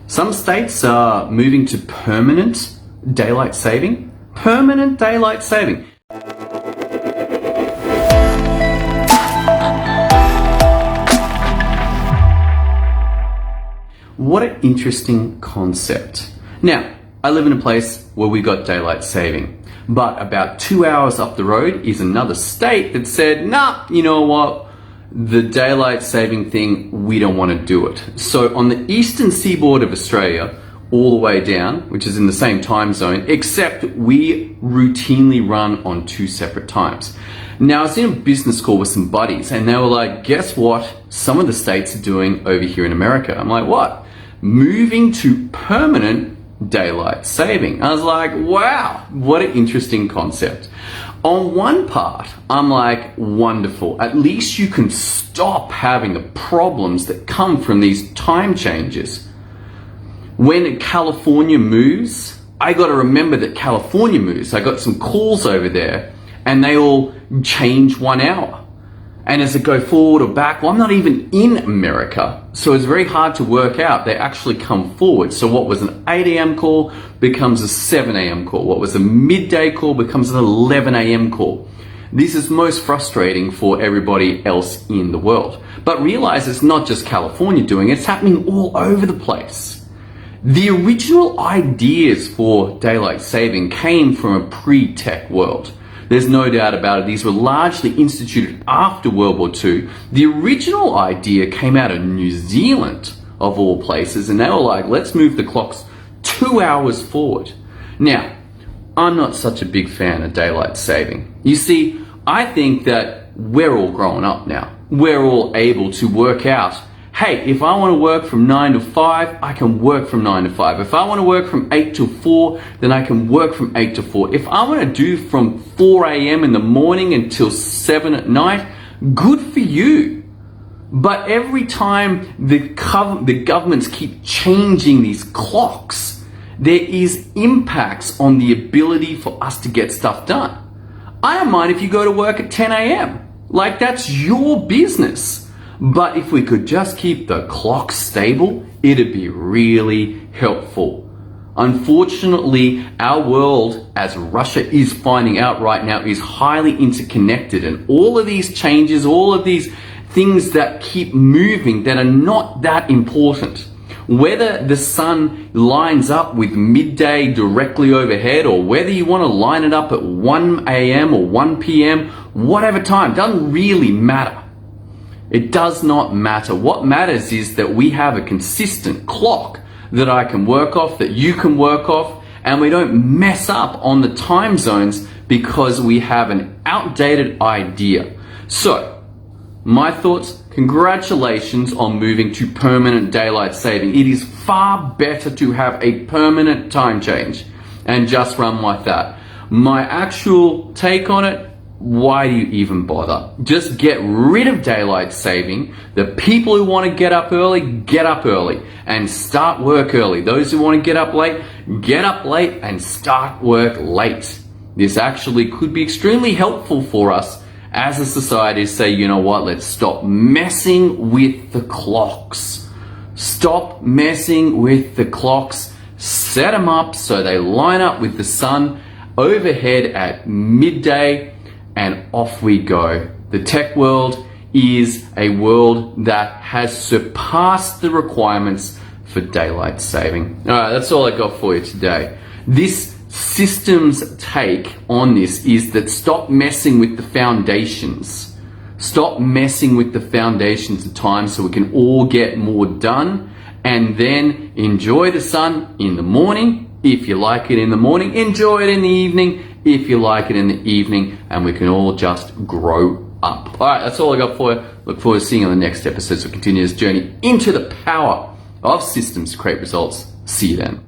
Some states are moving to permanent daylight saving. Permanent daylight saving. What an interesting concept. Now, I live in a place where we got daylight saving, but about 2 hours up the road is another state that said, nah, you know what? The daylight saving thing, we don't want to do it. So on the eastern seaboard of Australia, all the way down, which is in the same time zone, except we routinely run on 2 separate times. Now, I was in a business call with some buddies and they were like, guess what some of the states are doing over here in America? I'm like, what? Moving to permanent daylight saving. I was like, wow, what an interesting concept. On one part, I'm like, wonderful. At least you can stop having the problems that come from these time changes. When California moves, I got to remember that California moves. I got some calls over there and they all change 1 hour. And as it go forward or back, well, I'm not even in America, so it's very hard to work out. They actually come forward. So what was an 8 a.m. call becomes a 7 a.m. call. What was a midday call becomes an 11 a.m. call. This is most frustrating for everybody else in the world. But realize it's not just California doing it, it's happening all over the place. The original ideas for daylight saving came from a pre-tech world. There's no doubt about it. These were largely instituted after World War II. The original idea came out of New Zealand, of all places, and they were like, let's move the clocks 2 hours forward. Now, I'm not such a big fan of daylight saving. You see, I think that we're all growing up now. We're all able to work out, hey, if I want to work from 9 to 5, I can work from 9 to 5. If I want to work from 8 to 4, then I can work from 8 to 4. If I want to do from 4 a.m. in the morning until 7 at night, good for you. But every time the governments keep changing these clocks, there is impacts on the ability for us to get stuff done. I don't mind if you go to work at 10 a.m. Like, that's your business. But if we could just keep the clock stable, it'd be really helpful. Unfortunately, our world, as Russia is finding out right now, is highly interconnected, and all of these changes, all of these things that keep moving that are not that important. Whether the sun lines up with midday directly overhead, or whether you want to line it up at 1 a.m. or 1 p.m., whatever time, doesn't really matter. It does not matter. What matters is that we have a consistent clock that I can work off, that you can work off, and we don't mess up on the time zones because we have an outdated idea. So, my thoughts, congratulations on moving to permanent daylight saving. It is far better to have a permanent time change and just run like that. My actual take on it, why do you even bother? Just get rid of daylight saving. The people who want to get up early and start work early. Those who want to get up late and start work late. This actually could be extremely helpful for us as a society to say, you know what, let's stop messing with the clocks. Stop messing with the clocks. Set them up so they line up with the sun overhead at midday, and off we go. The tech world is a world that has surpassed the requirements for daylight saving. All right, that's all I got for you today. This system's take on this is that stop messing with the foundations. Stop messing with the foundations of time so we can all get more done, and then enjoy the sun in the morning. If you like it in the morning, enjoy it in the evening. If you like it in the evening, and we can all just grow up. All right, that's all I got for you. Look forward to seeing you on the next episode. So continue this journey into the power of systems to create results. See you then.